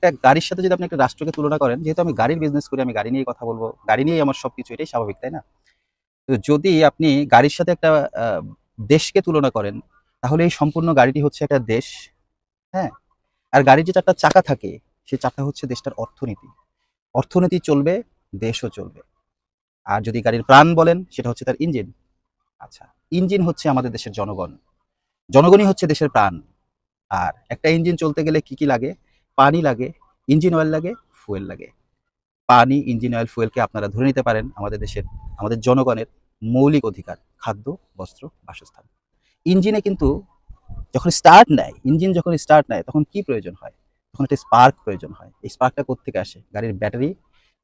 একটা গাড়ির সাথে যদি আপনি একটা রাষ্ট্রকে তুলনা করেন, যেহেতু আমি গাড়ির বিজনেস করি, আমি গাড়ি নিয়েই কথা বলবো, গাড়ি নিয়েই আমার সবকিছু, এটাই স্বাভাবিক, তাই না? তো যদি আপনি গাড়ির সাথে একটা দেশকে তুলনা করেন, তাহলে এই সম্পূর্ণ গাড়িটি হচ্ছে একটা দেশ। হ্যাঁ, আর গাড়ির যে চারটা চাকা থাকে, সেই চাকা হচ্ছে দেশটার অর্থনীতি। অর্থনীতি চলবে, দেশও চলবে। আর যদি গাড়ির প্রাণ বলেন, সেটা হচ্ছে তার ইঞ্জিন। আচ্ছা, ইঞ্জিন হচ্ছে আমাদের দেশের জনগণ, জনগণই হচ্ছে দেশের প্রাণ। আর একটা ইঞ্জিন চলতে গেলে কি কি লাগে? পানি লাগে, ইঞ্জিন অয়েল লাগে, ফুয়েল লাগে। পানি, ইঞ্জিন অয়েল, ফুয়েলকে আপনারা ধরে নিতে পারেন আমাদের দেশের, আমাদের জনগণের মৌলিক অধিকার, খাদ্য, বস্ত্র, বাসস্থান। ইঞ্জিনে কিন্তু যখন স্টার্ট নেয়, ইঞ্জিন যখন স্টার্ট নেয়, তখন কি প্রয়োজন হয়? তখন একটা স্পার্ক প্রয়োজন হয়। এই স্পার্কটা কোত্থেকে আসে? গাড়ির ব্যাটারি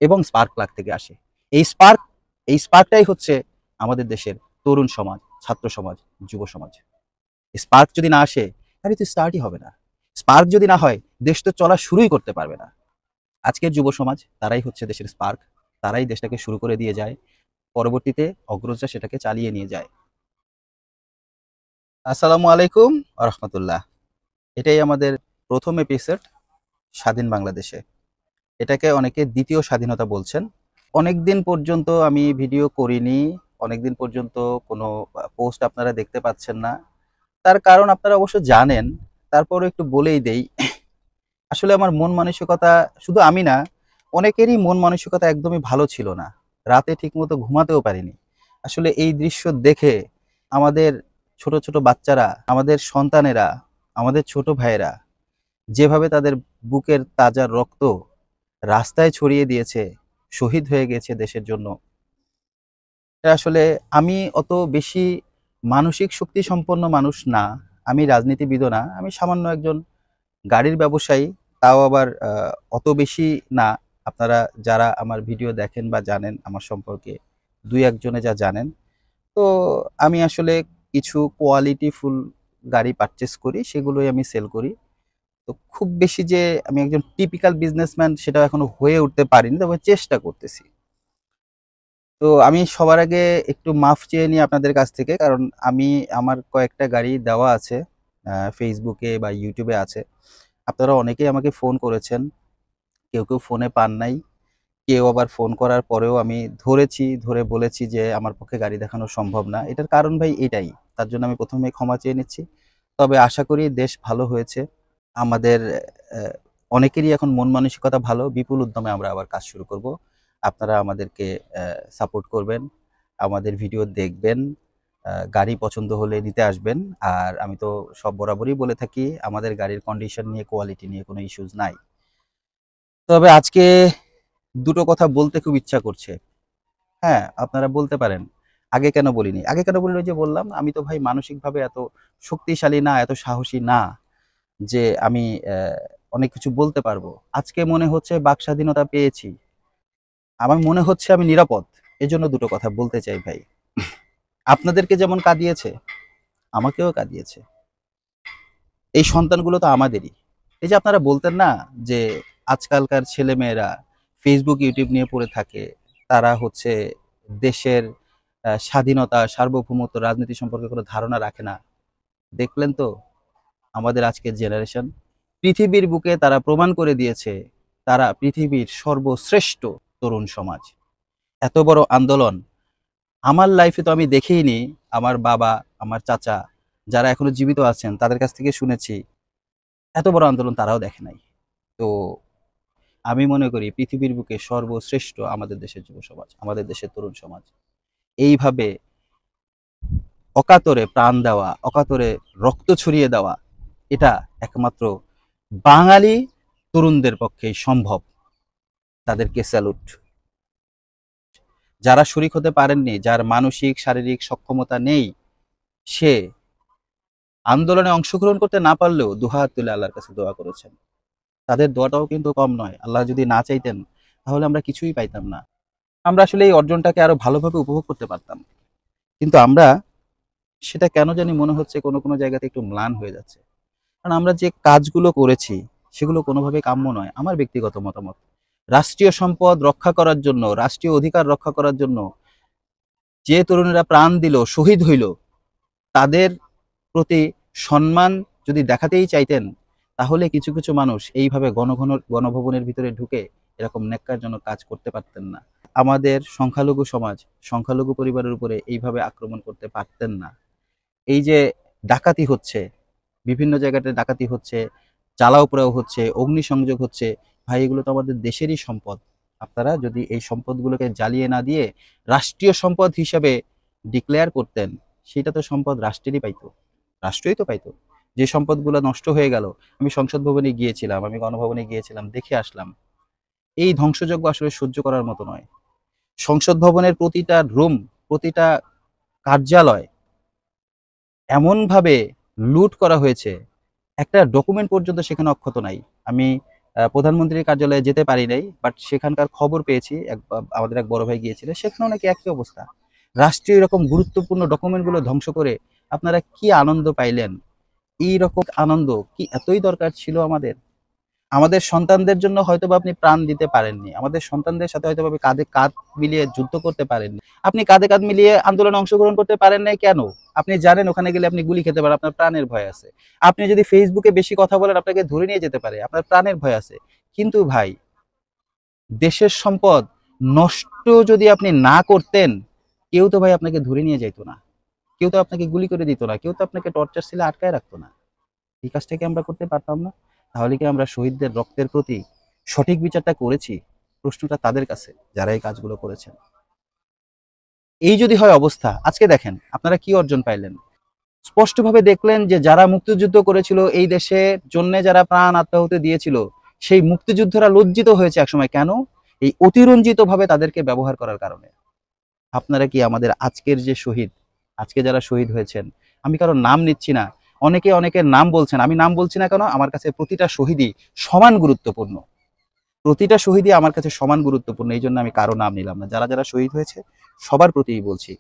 এবং স্পার্ক প্লাগ থেকে আসে। এই স্পার্ক, এই স্পার্কটাই হচ্ছে আমাদের দেশের তরুণ সমাজ, ছাত্র সমাজ, যুব সমাজ। স্পার্ক যদি না আসে, গাড়ি তো স্টার্টই হবে না। স্পার্ক যদি না হয়, দেশ তো চলা শুরুই করতে পারবে না। আজকের যুব সমাজ, তারাই হচ্ছে দেশের স্পার্ক। তারাই দেশটাকে শুরু করে দিয়ে যায়, পরবর্তীতে অগ্রজরা সেটাকে চালিয়ে নিয়ে যায়। আসসালামু আলাইকুম রহমতুল্লাহ। এটাই আমাদের প্রথম এপিসোড স্বাধীন বাংলাদেশে। এটাকে অনেকে দ্বিতীয় স্বাধীনতা বলছেন। অনেকদিন পর্যন্ত আমি ভিডিও করিনি, অনেকদিন পর্যন্ত কোনো পোস্ট আপনারা দেখতে পাচ্ছেন না। তার কারণ আপনারা অবশ্য জানেন, তারপরও একটু বলেই দেই। আসলে আমার মন মানসিকতা, শুধু আমি না, অনেকেরই মন মানসিকতা একদমই ভালো ছিল না। রাতে ঠিকমতো ঘুমাতেও পারিনি। আসলে এই দৃশ্য দেখে আমাদের ছোট ছোট বাচ্চারা, আমাদের সন্তানেরা, আমাদের ছোট ভাইয়েরা যেভাবে তাদের বুকের তাজা রক্ত রাস্তায় ছড়িয়ে দিয়েছে, শহীদ হয়ে গেছে দেশের জন্য, এটা আসলে, আমি অত বেশি মানসিক শক্তি সম্পন্ন মানুষ না। আমি রাজনীতিবিদও না, আমি সামান্য একজন গাড়ির ব্যবসায়ী, তাও আবার অত বেশি না। আপনারা যারা আমার ভিডিও দেখেন বা জানেন আমার সম্পর্কে, দুই একজনে যা জানেন। তো আমি আসলে কিছু কোয়ালিটিফুল গাড়ি পারচেস করি, সেগুলোই আমি সেল করি। তো খুব বেশি যে আমি একজন টিপিক্যাল বিজনেসম্যান, সেটা এখনো হয়ে উঠতে পারিনি, তবে চেষ্টা করতেছি। তো আমি সবার আগে একটু মাফ চেয়ে নিই আপনাদের কাছ থেকে, কারণ আমি, আমার কয়েকটা গাড়ি দেওয়া আছে, ফেসবুকে বা ইউটিউবে আছে। আপনারা অনেকেই আমাকে ফোন করেছেন, কেউ কেউ ফোনে পান নাই, কেউ আবার ফোন করার পরেও আমি ধরেছি, ধরে বলেছি যে আমার পক্ষে গাড়ি দেখানো সম্ভব না। এটার কারণ ভাই এটাই, তার জন্য আমি প্রথমে ক্ষমা চেয়ে নিচ্ছি। তবে আশা করি দেশ ভালো হয়েছে। আমাদের অনেকেরই এখন মন মানসিকতা ভালো, বিপুল উদ্যমে আমরা আবার কাজ শুরু করব। আপনারা আমাদেরকে সাপোর্ট করবেন, আমাদের ভিডিও দেখবেন, গাড়ি পছন্দ হলে নিতে আসবেন। আর আমি তো সব বরাবরই বলে থাকি, আমাদের গাড়ির কন্ডিশন নিয়ে, কোয়ালিটি নিয়ে কোনো ইস্যুস নাই। তবে আজকে দুটো কথা বলতে খুব ইচ্ছা করছে। হ্যাঁ, আপনারা বলতে পারেন, আগে কেন বলিনি? আগে কেন বলিনি, ওই যে বললাম, আমি তো ভাই মানসিকভাবে এত শক্তিশালী না, এত সাহসী না যে আমি অনেক কিছু বলতে পারবো। আজকে মনে হচ্ছে বাক স্বাধীনতা পেয়েছি, আমার মনে হচ্ছে আমি নিরাপদ। এজন্য দুটো কথা বলতে চাই ভাই। আপনাদেরকে যেমন কাঁদিয়েছে, আমাকেও কাঁদিয়েছে। এই সন্তানগুলো তো আমাদেরই। এই যে আপনারা বলতেন না যে আজকালকার ছেলেমেয়েরা ফেসবুক, ইউটিউব নিয়ে পড়ে থাকে, তারা হচ্ছে দেশের স্বাধীনতা, সার্বভৌমত্ব, রাজনীতি সম্পর্কে কোনো ধারণা রাখে না। দেখলেন তো আমাদের আজকের জেনারেশন, পৃথিবীর বুকে তারা প্রমাণ করে দিয়েছে তারা পৃথিবীর সর্বশ্রেষ্ঠ তরুণ সমাজ। এত বড় আন্দোলন আমার লাইফে তো আমি দেখিনি। আমার বাবা, আমার চাচা, যারা এখনো জীবিত আছেন, তাদের কাছ থেকে শুনেছি এত বড় আন্দোলন তারাও দেখে নাই। তো আমি মনে করি পৃথিবীর বুকে সর্বশ্রেষ্ঠ আমাদের দেশের যুব সমাজ, আমাদের দেশের তরুণ সমাজ। এইভাবে অকাতরে প্রাণ দেওয়া, অকাতরে রক্ত ছড়িয়ে দেওয়া, এটা একমাত্র বাঙালি তরুণদের পক্ষেই সম্ভব। তাদেরকে স্যালুট। যারা শরিক হতে পারেননি, যার মানসিক শারীরিক সক্ষমতা নেই, সে আন্দোলনে অংশগ্রহণ করতে না পারলেও দুহাত তুলে আল্লাহর কাছে দোয়া করেছেন। তাদের দোয়াটাও কিন্তু কম নয়। আল্লাহ যদি না চাইতেন, তাহলে আমরা কিছুই পাইতাম না। আমরা আসলে এই অর্জনটাকে আরো ভালোভাবে উপভোগ করতে পারতাম। কিন্তু আমরা, সেটা কেন জানি মনে হচ্ছে কোনো কোনো জায়গাতে একটু ম্লান হয়ে যাচ্ছে। কারণ আমরা যে কাজগুলো করেছি, সেগুলো কোনোভাবে কাম্য নয়। আমার ব্যক্তিগত মতামত, রাষ্ট্রীয় সম্পদ রক্ষা করার জন্য, রাষ্ট্রীয় অধিকার রক্ষা করার জন্য যে তরুণেরা প্রাণ দিল, শহীদ হইল, তাদের প্রতি সম্মান যদি দেখাতেই চাইতেন, তাহলে কিছু কিছু মানুষ এইভাবে গণভবনের ভিতরে ঢুকে এরকম ন্যাক্কারজনক কাজ করতে পারতেন না। আমাদের সংখ্যালঘু সমাজ সংখ্যালঘু পরিবারের উপরে এইভাবে আক্রমণ করতে পারতেন না। এই যে ডাকাতি হচ্ছে, বিভিন্ন জায়গাতে ডাকাতি হচ্ছে, জ্বালাও পোড়াও হচ্ছে, অগ্নিসংযোগ হচ্ছে, ভাই এগুলো তো আমাদের দেশেরই সম্পদ। আপনারা যদি এই সম্পদগুলোকে জ্বালিয়ে না দিয়ে রাষ্ট্রীয় সম্পদ হিসাবে ডিক্লেয়ার করতেন, সেটা তো সম্পদ রাষ্ট্রেরই পাইতো, রাষ্ট্রই তো পাইতো। যে সম্পদগুলো নষ্ট হয়ে গেল, আমি সংসদ ভবনে গিয়েছিলাম, আমি গণভবনে গিয়েছিলাম, দেখে আসলাম। এই ধ্বংসযজ্ঞ আসলে সহ্য করার মতো নয়। সংসদ ভবনের প্রতিটা রুম, প্রতিটা কার্যালয় এমনভাবে লুট করা হয়েছে, একটা ডকুমেন্ট পর্যন্ত সেখানে অক্ষত নাই। আমি প্রধানমন্ত্রীর কার্যালয়ে যেতে পারি নাই, বাট সেখানকার খবর পেয়েছি, আমাদের এক বড় ভাই গিয়েছিল, সেখানেও নাকি একই অবস্থা। রাষ্ট্রীয় এরকম গুরুত্বপূর্ণ ডকুমেন্টগুলো ধ্বংস করে আপনারা কি আনন্দ পাইলেন? এই রকম আনন্দ কি এতই দরকার ছিল আমাদের? আমাদের সন্তানদের জন্য হয়তোবা আপনি প্রাণ দিতে পারেননি, আমাদের সন্তানদের সাথে হয়তোবা আপনি কাঁধে কাঁধ মিলিয়ে যুদ্ধ করতে পারেননি, আপনি কাঁধে কাঁধ মিলিয়ে আন্দোলনে অংশগ্রহণ করতে পারেন নাই কেন? আপনি জানেন ওখানে গেলে আপনি গুলি খেতে পারেন, আপনার প্রাণের ভয় আছে। আপনি যদি ফেসবুকে বেশি কথা বলেন, আপনাকে ধরে নিয়ে যেতে পারে, আপনার প্রাণের ভয় আছে। কিন্তু ভাই, দেশের সম্পদ নষ্ট যদি আপনি না করতেন, কেউ তো ভাই আপনাকে ধরে নিয়ে যাইতো না, কেউ তো আপনাকে গুলি করে দিত না, কেউ তো আপনাকে টর্চার সেলে আটকায় রাখতো না। এই কাজটা কি আমরা করতে পারতাম না? তাহলে কি আমরা শহীদদের রক্তের প্রতি সঠিক বিচারটা করেছি? প্রশ্নটা তাদের কাছে, যারা এই কাজগুলো করেছেন। এই যদি হয় অবস্থা, আজকে দেখেন আপনারা কি অর্জন পাইলেন। স্পষ্টভাবে দেখলেন যে যারা মুক্তিযুদ্ধ করেছিল, এই দেশের জন্য যারা প্রাণ আত্মাহুতি দিয়েছিল, সেই মুক্তিযুদ্ধরা লজ্জিত হয়েছে একসময়। কেন? এই অতিরঞ্জিত ভাবে তাদেরকে ব্যবহার করার কারণে। আপনারা কি আমাদের আজকের যে শহীদ, আজকে যারা শহীদ হয়েছেন, আমি কারোর নাম নিচ্ছি না, অনেকে অনেকের নাম বলছেন, আমি নাম বলছি না কেন, আমার কাছে প্রতিটা শহীদই সমান গুরুত্বপূর্ণ। প্রতিটা শহীদই আমার কাছে সমান গুরুত্বপূর্ণ, এই জন্য আমি কারো নাম নিলাম না। যারা যারা শহীদ হয়েছে সবার প্রতিই বলছি,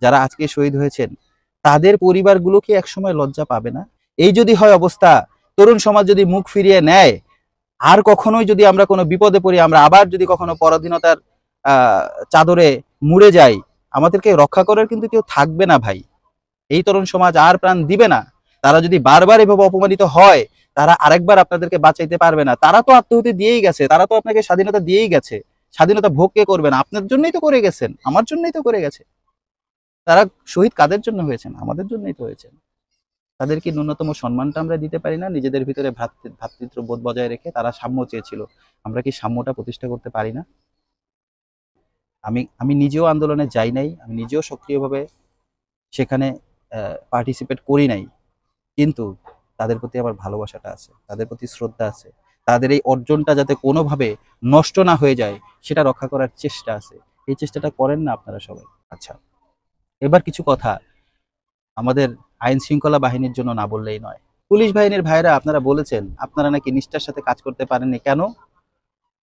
যারা আজকে শহীদ হয়েছেন তাদের পরিবারগুলো কি একসময় লজ্জা পাবে না? এই যদি হয় অবস্থা, তরুণ সমাজ যদি মুখ ফিরিয়ে নেয়, আর কখনোই যদি আমরা কোনো বিপদে পড়ি, আমরা আবার যদি কখনো পরাধীনতার চাদরে মুড়ে যাই, আমাদেরকে রক্ষা করার কিন্তু কেউ থাকবে না ভাই। এই তরুণ সমাজ আর প্রাণ দিবে না। তারা যদি বারবার এভাবে অপমানিত হয়, তারা আরেকবার আপনাদেরকে বাঁচাইতে পারবে না। তারা তো আত্মহত্যা দিয়েই গেছে, তারা তো আপনাকে স্বাধীনতা দিয়েই গেছে। স্বাধীনতা ভোগ কে করবেন? আপনার জন্যই তো করে গেছেন, আমার জন্যই তো করে গেছে। তারা শহীদ কাদের জন্য হয়েছেন? আমাদের জন্যই তো হয়েছেন। তাদের কি ন্যূনতম সম্মানটা আমরা দিতে পারি না? নিজেদের ভিতরে ভ্রাতৃত্ববোধ বজায় রেখে তারা সাম্য চেয়েছিল, আমরা কি সাম্যটা প্রতিষ্ঠা করতে পারি না? আমি আমি নিজেও আন্দোলনে যাই নাই, আমি নিজেও সক্রিয়ভাবে সেখানে পার্টিসিপেট করি নাই, কিন্তু তাদের প্রতি আমার ভালোবাসাটা আছে, তাদের প্রতি শ্রদ্ধা আছে। তাদের এই অর্জনটা যাতে কোনোভাবে নষ্ট না হয়ে যায়, সেটা রক্ষা করার চেষ্টা আছে। এই চেষ্টাটা করেন না আপনারা সবাই? আচ্ছা, এবার কিছু কথা আমাদের আইন শৃঙ্খলা বাহিনীর জন্য না বললেই নয়। পুলিশ বাহিনীর ভাইরা, আপনারা বলেছেন আপনারা নাকি নিষ্ঠার সাথে কাজ করতে পারেননি। কেন?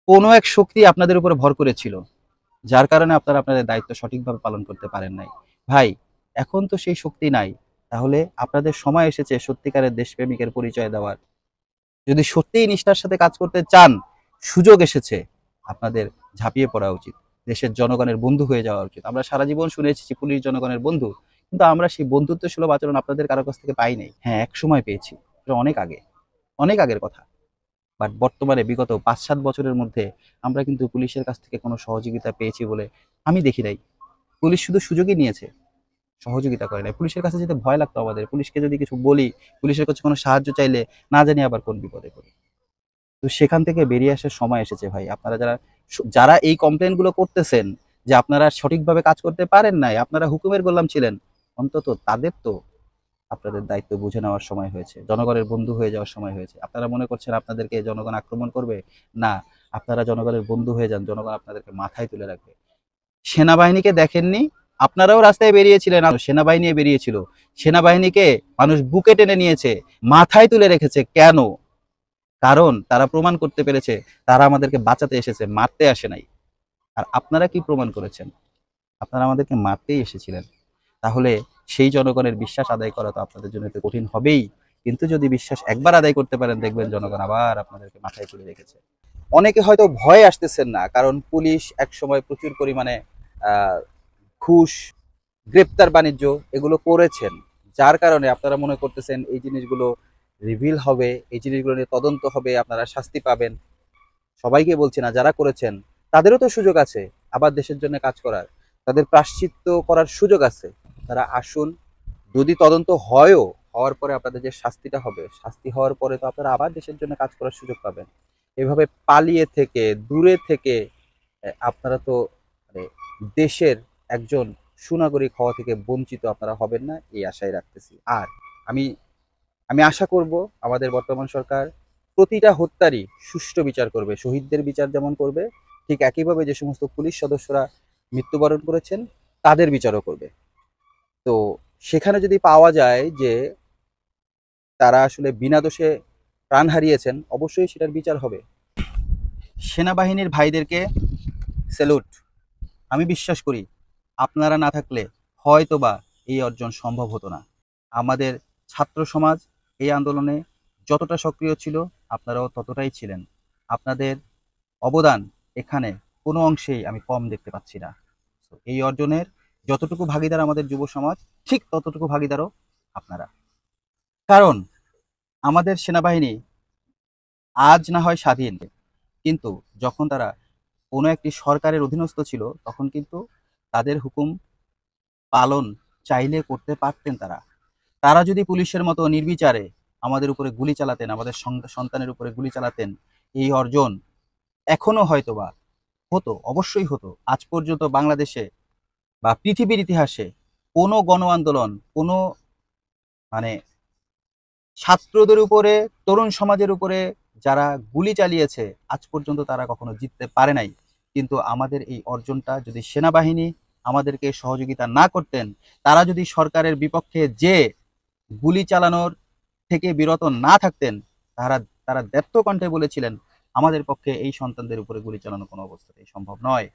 কোনো এক শক্তি আপনাদের উপরে ভর করেছিল, যার কারণে আপনারা আপনাদের দায়িত্ব সঠিকভাবে পালন করতে পারেন নাই। ভাই, এখন তো সেই শক্তি নাই, তাহলে আপনাদের সময় এসেছে সত্যিকারের দেশপ্রেমিকের পরিচয় দেওয়ার। যদি সত্যিই নিষ্ঠার সাথে কাজ করতে চান, সুযোগ এসেছে, আপনাদের ঝাঁপিয়ে পড়া উচিত, দেশের জনগণের বন্ধু হয়ে যাওয়া উচিত। আমরা সারা জীবন শুনে এসেছি পুলিশ জনগণের বন্ধু, কিন্তু আমরা সেই বন্ধুত্ব সুলভ আচরণ আপনাদের কারো কাছ থেকে পাই নাই। হ্যাঁ, এক সময় পেয়েছি, অনেক আগে, অনেক আগের কথা। বাট বর্তমানে বিগত ৫-৭ বছরের মধ্যে আমরা কিন্তু পুলিশের কাছ থেকে কোনো সহযোগিতা পেয়েছি বলে আমি দেখি নাই। পুলিশ শুধু সুযোগই নিয়েছে, সহযোগিতা করে নাই। পুলিশের কাছে যেতে ভয় লাগতো আমাদের, পুলিশকে যদি কিছু বলি, পুলিশের কাছে কোনো সাহায্য চাইলে না জানি আবার কোন বিপদে পড়ি। তো সেখান থেকে বেরিয়ে আসার সময় এসেছে ভাই। আপনারা যারা যারা এই কমপ্লেন গুলো করতেছেন যে আপনারা সঠিকভাবে কাজ করতে পারেন নাই, আপনারা হুকুমের গোলাম ছিলেন, অন্তত তাদের তো আপনাদের দায়িত্ব বুঝে নেওয়ার সময় হয়েছে, জনগণের বন্ধু হয়ে যাওয়ার সময় হয়েছে। আপনারা মনে করছেন আপনাদেরকে জনগণ আক্রমণ করবে? না, আপনারা জনগণের বন্ধু হয়ে যান, জনগণ আপনাদেরকে মাথায় তুলে রাখবে। সেনাবাহিনীকে দেখেননি? আপনারাও রাস্তায় বেরিয়েছিলেন, সেনাবাহিনী বেরিয়েছিল, সেনাবাহিনীকে মানুষ বুকে টেনে নিয়েছে, মাথায় তুলে রেখেছে। কেন? কারণ তারা প্রমাণ করতে পেরেছে তারা আমাদেরকে বাঁচাতে এসেছে, মারতে আসে নাই। আর আপনারা কি প্রমাণ করেছেন? আপনারা আমাদেরকে মারতেই এসেছিলেন। তাহলে সেই জনগণের বিশ্বাস আদায় করা তো আপনাদের জন্য একটু কঠিন হবেই, কিন্তু যদি বিশ্বাস একবার আদায় করতে পারেন, দেখবেন জনগণ আবার আপনাদেরকে মাথায় তুলে রেখেছে। অনেকে হয়তো ভয় আসতেছেন না, কারণ পুলিশ একসময় প্রচুর পরিমাণে আহ ঘুষ, গ্রেপ্তার বাণিজ্য এগুলো করেছেন, যার কারণে আপনারা মনে করতেছেন এই জিনিসগুলো রিভিল হবে, এই জিনিসগুলো নিয়ে তদন্ত হবে, আপনারা শাস্তি পাবেন। সবাইকে বলছি না, যারা করেছেন তাদেরও তো সুযোগ আছে আবার দেশের জন্য কাজ করার, তাদের প্রায়শ্চিত্ত করার সুযোগ আছে। তারা আসুন, যদি তদন্ত হয়ও, হওয়ার পরে আপনাদের যে শাস্তিটা হবে, শাস্তি হওয়ার পরে তো আপনারা আবার দেশের জন্য কাজ করার সুযোগ পাবেন। এভাবে পালিয়ে থেকে, দূরে থেকে আপনারা তো মানে দেশের একজন সুনাগরিক হওয়া থেকে বঞ্চিত আপনারা হবেন না, এই আশাই রাখতেছি। আর আমি আমি আশা করব আমাদের বর্তমান সরকার প্রতিটা হত্যারই সুষ্ঠু বিচার করবে। শহীদদের বিচার যেমন করবে, ঠিক একইভাবে যে সমস্ত পুলিশ সদস্যরা মৃত্যুবরণ করেছেন তাদের বিচারও করবে। তো সেখানে যদি পাওয়া যায় যে তারা আসলে বিনা দোষে প্রাণ হারিয়েছেন, অবশ্যই সেটার বিচার হবে। সেনাবাহিনীর ভাইদেরকে স্যালুট। আমি বিশ্বাস করি আপনারা না থাকলে হয়তোবা এই অর্জন সম্ভব হতো না। আমাদের ছাত্র সমাজ এই আন্দোলনে যতটা সক্রিয় ছিল আপনারাও ততটাই ছিলেন। আপনাদের অবদান এখানে কোনো অংশেই আমি কম দেখতে পাচ্ছি না। এই অর্জনের যতটুকু ভাগিদার আমাদের যুব সমাজ, ঠিক ততটুকু ভাগিদারও আপনারা। কারণ আমাদের সেনাবাহিনী আজ না হয় স্বাধীন, কিন্তু যখন তারা কোনো একটি সরকারের অধীনস্থ ছিল তখন কিন্তু তাদের হুকুম পালন চাইলে করতে পারতেন তারা। তারা যদি পুলিশের মতো নির্বিচারে আমাদের উপরে গুলি চালাতেন, আমাদের সন্তানের উপরে গুলি চালাতেন, এই অর্জন এখনো হয়তোবা হতো, অবশ্যই হতো। আজ পর্যন্ত বাংলাদেশে বা পৃথিবীর ইতিহাসে কোনো গণ আন্দোলন, কোনো মানে ছাত্রদের উপরে, তরুণ সমাজের উপরে যারা গুলি চালিয়েছে আজ পর্যন্ত তারা কখনো জিততে পারে নাই। কিন্তু আমাদের এই অর্জনটা যদি সেনাবাহিনী আমাদেরকে সহযোগিতা না করতেন, তারা যদি সরকারের বিপক্ষে যে গুলি চালানোর থেকে বিরত না থাকতেন, তারা তারা দেপ্ত কণ্ঠে বলেছিলেন আমাদের পক্ষে এই সন্তানদের উপরে গুলি চালানো কোনো অবস্থাতেই সম্ভব নয়।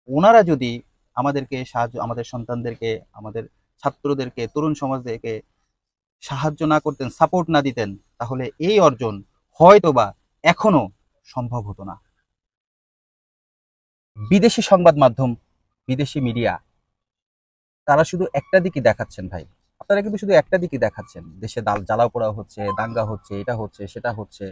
ওনারা যদি আমাদেরকে সাহায্য, আমাদের সন্তানদেরকে, আমাদের ছাত্রদেরকে, তরুণ সমাজদেরকে সাহায্য না করতেন, সাপোর্ট না দিতেন, তাহলে এই অর্জন হয়তোবা এখনো সম্ভব হতো না। বিদেশি সংবাদ মাধ্যম, বিদেশি মিডিয়া, তারা শুধু একটা দিকই দেখাচ্ছেন ভাই। আপনারা কিন্তু শুধু একটা দিকই দেখাচ্ছেন, দেশে জ্বালাও পোড়াও হচ্ছে, দাঙ্গা হচ্ছে, এটা হচ্ছে, সেটা হচ্ছে,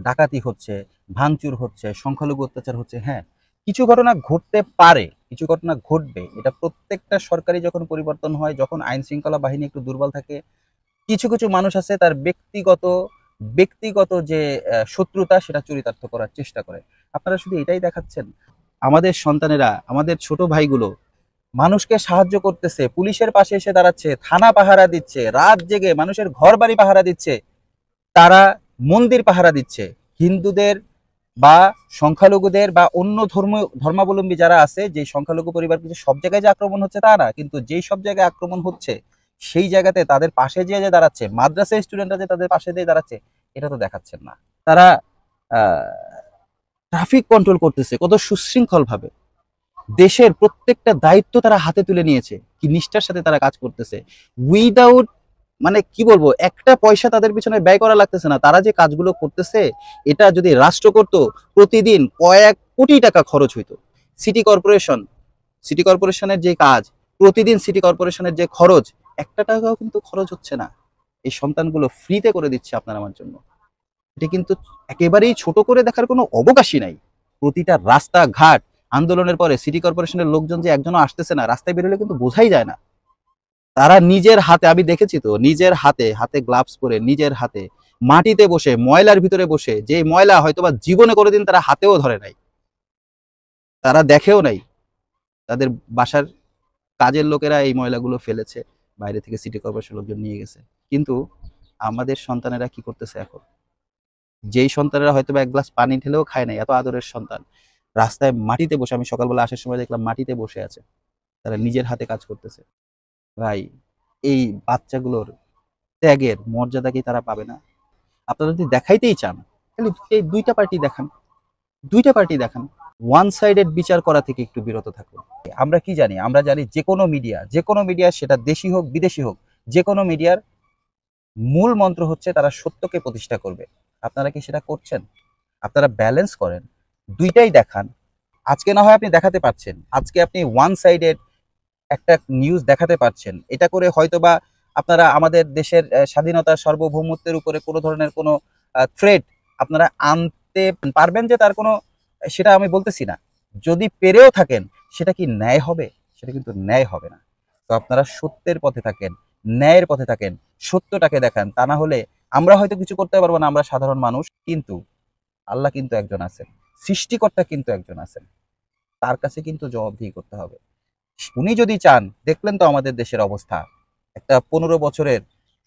ডাকাতি হচ্ছে, ভাঙচুর হচ্ছে, সংখ্যালঘু অত্যাচার হচ্ছে। হ্যাঁ, কিছু ঘটনা ঘটতে পারে, কিছু ঘটনা ঘটবে, এটা প্রত্যেকটা সরকারি যখন পরিবর্তন হয়, যখন আইন শৃঙ্খলা বাহিনী একটু দুর্বল থাকে, কিছু কিছু মানুষ আছে তার ব্যক্তিগত ব্যক্তিগত যে শত্রুতা সেটা চরিতার্থ করার চেষ্টা করে। আপনারা শুধু এটাই দেখাচ্ছেন। আমাদের সন্তানেরা, আমাদের ছোট ভাইগুলো মানুষকে সাহায্য করতেছে, পুলিশের পাশে এসে দাঁড়াচ্ছে, থানা পাহারা দিচ্ছে, রাত জেগে মানুষের ঘর বাড়ি পাহারা দিচ্ছে, তারা মন্দির পাহারা দিচ্ছে। হিন্দুদের বা সংখ্যালঘুদের বা অন্য ধর্মাবলম্বী যারা আছে, যে সংখ্যালঘু পরিবার কিন্তু সব জায়গায় যে আক্রমণ হচ্ছে তা না, কিন্তু যেই সব জায়গায় আক্রমণ হচ্ছে সেই জায়গাতে তাদের পাশে যে যে দাঁড়াচ্ছে, মাদ্রাসা স্টুডেন্টরা যে তাদের পাশে দিয়ে দাঁড়াচ্ছে, এটা তো দেখাচ্ছেন না। তারা ট্রাফিক কন্ট্রোল করতেছে কত সুশৃঙ্খল ভাবে, দেশের প্রত্যেকটা দায়িত্ব তারা হাতে তুলে নিয়েছে, কি নিষ্ঠার সাথে তারা কাজ করতেছে, উইদাউট মানে কি বলবো, একটা পয়সা তাদের পিছনে ব্যয় করা লাগতেছে না। তারা যে কাজগুলো করতেছে, এটা যদি রাষ্ট্র করত, প্রতিদিন কয়েক কোটি টাকা খরচ হইতো। সিটি কর্পোরেশন, সিটি কর্পোরেশনের যে কাজ, প্রতিদিন সিটি কর্পোরেশনের যে খরচ, একটা টাকাও কিন্তু খরচ হচ্ছে না। এই সন্তানগুলো ফ্রিতে করে দিচ্ছে আপনার আমার জন্য। এটা কিন্তু একেবারেই ছোট করে দেখার কোনো অবকাশই নাই। প্রতিটা রাস্তাঘাট আন্দোলনের পরে সিটি কর্পোরেশনের লোকজন যে একজনও আসতেছে না, রাস্তায় বেরোলে কিন্তু বোঝাই যায় না। তারা নিজের হাতে, আমি দেখেছি তো, নিজের হাতে, হাতে গ্লাভস পরে, নিজের হাতে মাটিতে বসে, ময়লার ভিতরে বসে, যে ময়লা হয়তোবা জীবনে কোনোদিন তারা হাতেও ধরে নাই, তারা দেখেও নাই, তাদের বাসার কাজের লোকেরা এই ময়লাগুলো ফেলেছে, বাইরে থেকে সিটি কর্পোরেশন লোকজন নিয়ে গেছে। কিন্তু আমাদের সন্তানেরা কি করতেছে এখন? যেই সন্তানেরা হয়তো এক গ্লাস পানি ঢেলেও খায় নাই, এত আদরের সন্তান, রাস্তায় মাটিতে বসে, আমি সকালবেলা আসার সময় দেখলাম মাটিতে বসে আছে, তারা নিজের হাতে কাজ করতেছে। ভাই, এই বাচ্চাগুলোর ত্যাগের মর্যাদা কি তারা পাবে না? আপনারা যদি দেখাইতেই চান, তাহলে এই দুইটা পার্টি দেখান, দুইটা পার্টি দেখান। ওয়ান সাইডেড বিচার করা থেকে একটু বিরত থাকুন। আমরা কি জানি? আমরা জানি যে কোনো মিডিয়া, যে কোনো মিডিয়া, সেটা দেশি হোক বিদেশি হোক, যে কোনো মিডিয়ার মূল মন্ত্র হচ্ছে তারা সত্যকে প্রতিষ্ঠা করবে। আপনারা কি সেটা করছেন? আপনারা ব্যালেন্স করেন, দুইটাই দেখান। আজকে না হয় আপনি দেখাতে পারছেন, আজকে আপনি ওয়ান সাইডেড একটা নিউজ দেখাতে পারছেন, এটা করে হয়তোবা আপনারা আমাদের দেশের স্বাধীনতা সার্বভৌমত্বের উপরে কোনো ধরনের কোনো থ্রেট আপনারা আনতে পারবেন যে তার কোনো, সেটা আমি বলতেছি না। যদি পেরেও থাকেন সেটা কি ন্যায় হবে? সেটা কিন্তু ন্যায় হবে না। তো আপনারা সত্যের পথে থাকেন, ন্যায়ের পথে থাকেন, সত্যটাকে দেখান। তা না হলে আমরা হয়তো কিছু করতে পারবো না, আমরা সাধারণ মানুষ, কিন্তু আল্লাহ কিন্তু একজন আছেন, সৃষ্টিকর্তা কিন্তু একজন আছেন, তার কাছে কিন্তু জবাবদিহি করতে হবে। উনি যদি চান, দেখলেন তো আমাদের দেশের অবস্থা, একটা 15 বছরের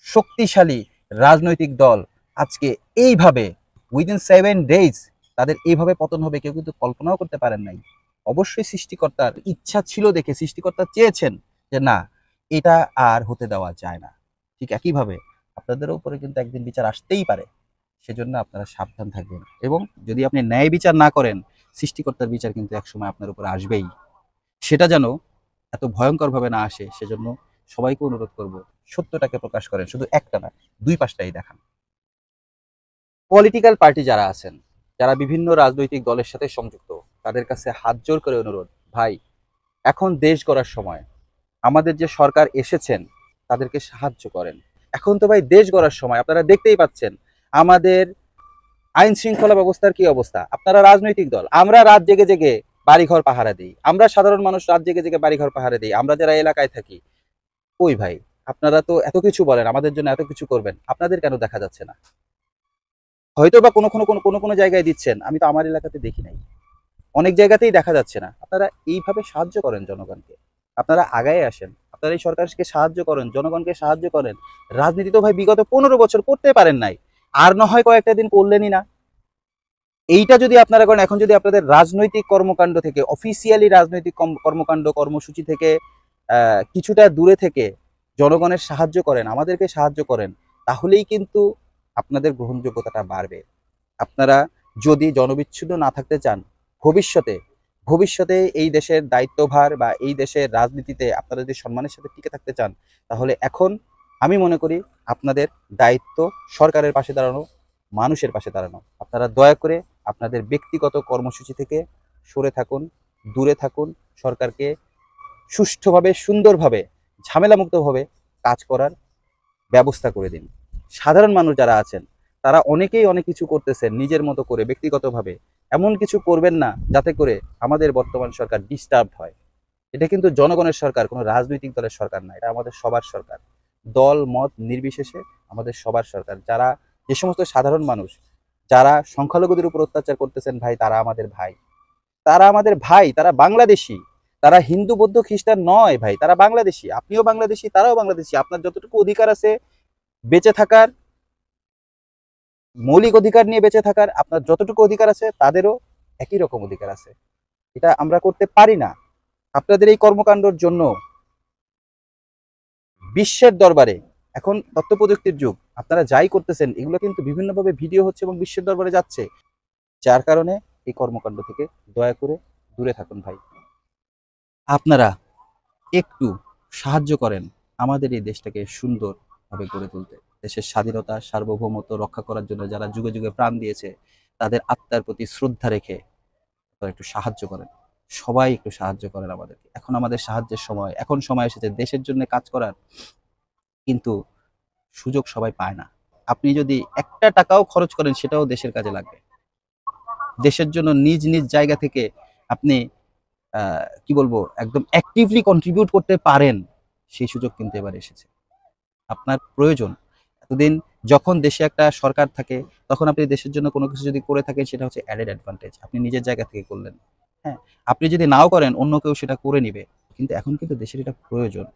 শক্তিশালী রাজনৈতিক দল আজকে এইভাবে উইদিন 7 ডেজ তাদের এইভাবে পতন হবে কেউ কিন্তু কল্পনাও করতে পারেন নাই। অবশ্যই সৃষ্টিকর্তার ইচ্ছা ছিল দেখে সৃষ্টিকর্তা চেয়েছেন যে না, এটা আর হতে দেওয়া যায় না। ঠিক একইভাবে আপনাদের উপরে কিন্তু একদিন বিচার আসতেই পারে। সেজন্য আপনারা সাবধান থাকবেন, এবং যদি আপনি ন্যায় বিচার না করেন, সৃষ্টিকর্তার বিচার কিন্তু একসময় আপনার উপর আসবেই। সেটা যেন এত ভয়ঙ্করভাবে না আসে, সেজন্য সবাইকে অনুরোধ করব, সত্যটাকে প্রকাশ করেন, শুধু একটা না, দুই পাশটাই দেখান। পলিটিক্যাল পার্টি যারা আছেন, যারা বিভিন্ন রাজনৈতিক দলের সাথে সংযুক্ত, তাদের কাছে হাত জোর করে অনুরোধ, ভাই এখন দেশ গড়ার সময়, আমাদের যে সরকার এসেছেন তাদেরকে সাহায্য করেন। এখন তো ভাই দেশ গড়ার সময়, আপনারা দেখতেই পাচ্ছেন আমাদের আইন শৃঙ্খলা ব্যবস্থার কি অবস্থা। আপনারা রাজনৈতিক দল, আমরা রাত জেগে জেগে বাড়িঘর পাহারা দিই, আমরা সাধারণ মানুষ রাত জেগে জেগে বাড়িঘর পাহারা দিই, আমরা যারা এলাকায় থাকি। ওই ভাই, আপনারা তো এত কিছু বলেন, আমাদের জন্য এত কিছু করবেন, আপনাদের কেন দেখা যাচ্ছে না? হয়তো বা কোনো কোনো কোনো কোনো কোনো জায়গায় দিচ্ছেন, আমি তো আমার এলাকাতে দেখি নাই, অনেক জায়গাতেই দেখা যাচ্ছে না। আপনারা এইভাবে সাহায্য করেন জনগণকে, আপনারা আগায় আসেন, আপনারা এই সরকারকে সাহায্য করেন, জনগণকে সাহায্য করেন। রাজনীতি তো ভাই বিগত 15 বছর করতে পারেন নাই, আর না হয় কয়েকটা দিন করলেনই না। এইটা যদি আপনারা করেন, এখন যদি আপনাদের রাজনৈতিক কর্মকাণ্ড থেকে, অফিসিয়ালি রাজনৈতিক কর্মকাণ্ড কর্মসূচি থেকে কিছুটা দূরে থেকে জনগণের সাহায্য করেন, আমাদেরকে সাহায্য করেন, তাহলেই কিন্তু আপনাদের গ্রহণযোগ্যতাটা বাড়বে। আপনারা যদি জনবিচ্ছিন্ন না থাকতে চান, ভবিষ্যতে ভবিষ্যতে এই দেশের দায়িত্বভার বা এই দেশের রাজনীতিতে আপনারা যদি সম্মানের সাথে টিকে থাকতে চান, তাহলে এখন আমি মনে করি আপনাদের দায়িত্ব সরকারের পাশে দাঁড়ানো, মানুষের পাশে দাঁড়ানো। আপনারা দয়া করে আপনাদের ব্যক্তিগত কর্মসূচি থেকে সরে থাকুন, দূরে থাকুন, সরকারকে সুষ্ঠুভাবে, সুন্দরভাবে, ঝামেলামুক্তভাবে কাজ করার ব্যবস্থা করে দিন। সাধারণ মানুষ যারা আছেন, তারা অনেকেই অনেক কিছু করতেছেন নিজের মতো করে ব্যক্তিগতভাবে, এমন কিছু করবেন না যাতে করে আমাদের বর্তমান সরকার ডিস্টার্ব হয়। এটা কিন্তু জনগণের সরকার, কোনো রাজনৈতিক দলের সরকার না, এটা আমাদের সবার সরকার। দল মত নির্বিশেষে আমাদের সবার সরকার। যারা, যে সমস্ত সাধারণ মানুষ যারা সংখ্যালঘুদের উপর অত্যাচার করতেছেন ভাই, তারা আমাদের ভাই, তারা আমাদের ভাই, তারা বাংলাদেশি, তারা হিন্দু বৌদ্ধ খ্রিস্টান নয় ভাই, তারা বাংলাদেশি। আপনিও বাংলাদেশি, তারাও বাংলাদেশি। আপনার যতটুকু অধিকার আছে বেঁচে থাকার, মৌলিক অধিকার নিয়ে বেঁচে থাকার, আপনার যতটুকু অধিকার আছে তাদেরও একই রকম অধিকার আছে। এটা আমরা করতে পারি না। আপনাদের এই কর্মকাণ্ডের জন্য বিশ্বের দরবারে, এখন তথ্য প্রযুক্তির যুগ, আপনারা যাই করতেছেন এগুলো কিন্তু বিভিন্নভাবে ভিডিও হচ্ছে এবং বিশ্বের দরবারে যাচ্ছে। যার কারণে এই কর্মকাণ্ড থেকে দয়া করে দূরে থাকুন ভাই। আপনারা একটু সাহায্য করেন আমাদের এই দেশটাকে সুন্দরভাবে গড়ে তুলতে। দেশের স্বাধীনতা সার্বভৌমত্ব রক্ষা করার জন্য যারা যুগে যুগে প্রাণ দিয়েছে, তাদের আত্মার প্রতি শ্রদ্ধা রেখে আপনারা একটু সাহায্য করেন। সবাই একটু সাহায্য করেন আমাদেরকে। এখন আমাদের সাহায্যের সময়, এখন সময় এসেছে দেশের জন্য কাজ করার। কিন্তু সুযোগ সবাই পায় না। আপনি যদি একটা টাকাও খরচ করেন, সেটাও দেশের কাজে লাগবে। দেশের জন্য নিজ নিজ জায়গা থেকে আপনি কি বলবো, একদম অ্যাক্টিভলি কন্ট্রিবিউট করতে পারেন, সেই সুযোগ কিন্তু এবার এসেছে। আপনার প্রয়োজন। এতদিন যখন দেশে একটা সরকার থাকে, তখন আপনি দেশের জন্য কোনো কিছু যদি করে থাকেন, সেটা হচ্ছে অ্যাডেড অ্যাডভান্টেজ, আপনি নিজের জায়গা থেকে করলেন। হ্যাঁ, আপনি যদি নাও করেন, অন্য কেউ সেটা করে নিবে। কিন্তু এখন কিন্তু দেশের এটা প্রয়োজন।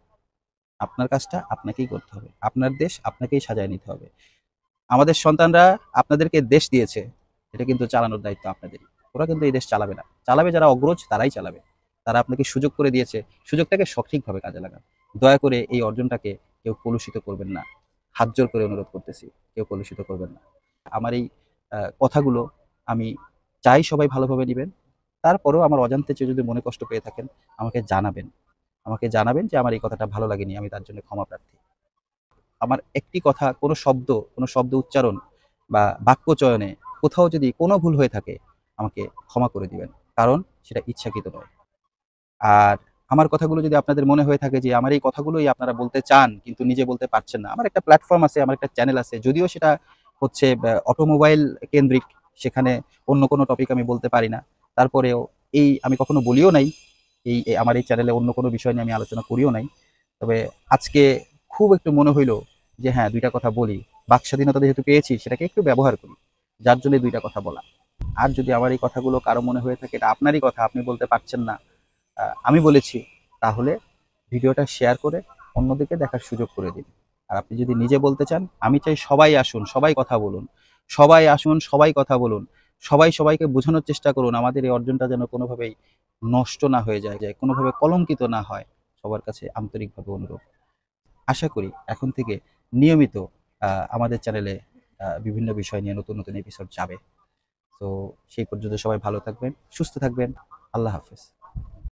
আপনার কাজটা আপনাকেই করতে হবে, আপনার দেশ আপনাকেই সাজায় নিতে হবে। আমাদের সন্তানরা আপনাদেরকে দেশ দিয়েছে, এটা কিন্তু চালানোর দায়িত্ব আপনাদেরই। ওরা কিন্তু এই দেশ চালাবে না, চালাবে যারা অগ্রজ, তারাই চালাবে। তারা আপনাকে সুযোগ করে দিয়েছে, সুযোগটাকে সঠিকভাবে কাজে লাগান। দয়া করে এই অর্জনটাকে কেউ কলুষিত করবেন না, হাত জোর করে অনুরোধ করতেছি, কেউ কলুষিত করবেন না। আমার এই কথাগুলো আমি চাই সবাই ভালোভাবে নেবেন। তারপরেও আমার অজান্তে চেয়ে যদি মনে কষ্ট পেয়ে থাকেন, আমাকে জানাবেন। আমাকে জানাবেন যে আমার এই কথাটা ভালো লাগেনি, আমি তার জন্য ক্ষমা প্রার্থী। আমার একটি কথা, কোনো শব্দ উচ্চারণ বা বাক্য চয়নে কোথাও যদি কোনো ভুল হয়ে থাকে, আমাকে ক্ষমা করে দিবেন। কারণ সেটা ইচ্ছাকৃত নয়। আর আমার কথাগুলো যদি আপনাদের মনে হয়ে থাকে যে আমার এই কথাগুলোই আপনারা বলতে চান কিন্তু নিজে বলতে পারছেন না, আমার একটা প্ল্যাটফর্ম আছে, আমার একটা চ্যানেল আছে, যদিও সেটা হচ্ছে অটোমোবাইল কেন্দ্রিক, সেখানে অন্য কোনো টপিক আমি বলতে পারি না। তারপরেও আমি কখনো বলিও নাই আমার এই চ্যানেলে অন্য কোনো বিষয় নিয়ে আমি আলোচনা করিও নাই। তবে আজকে খুব একটু মনে হইলো যে হ্যাঁ, দুইটা কথা বলি। বাক স্বাধীনতা যেহেতু পেয়েছি, সেটাকে একটু ব্যবহার করি, যার জন্য দুইটা কথা বলা। আর যদি আমার এই কথাগুলো কারো মনে হয়ে থাকে এটা আপনারই কথা, আপনি বলতে পারছেন না, আমি বলেছি, তাহলে ভিডিওটা শেয়ার করে অন্যদিকে দেখার সুযোগ করে দিন। আর আপনি যদি নিজে বলতে চান, আমি চাই সবাই আসুন, সবাই কথা বলুন, সবাই আসুন, সবাই কথা বলুন, সবাই সবাইকে বোঝানোর চেষ্টা করুন আমাদের এই অর্জনটা যেন কোনোভাবেই নষ্ট না হয়ে যায়, কোনোভাবে কলঙ্কিত না হয়। সবার কাছে আন্তরিকভাবে অনুরোধ। আশা করি এখন থেকে নিয়মিত আমাদের চ্যানেলে বিভিন্ন বিষয় নিয়ে নতুন নতুন এপিসোড যাবে। তো সেই পর্যন্ত সবাই ভালো থাকবেন, সুস্থ থাকবেন। আল্লাহ হাফেজ।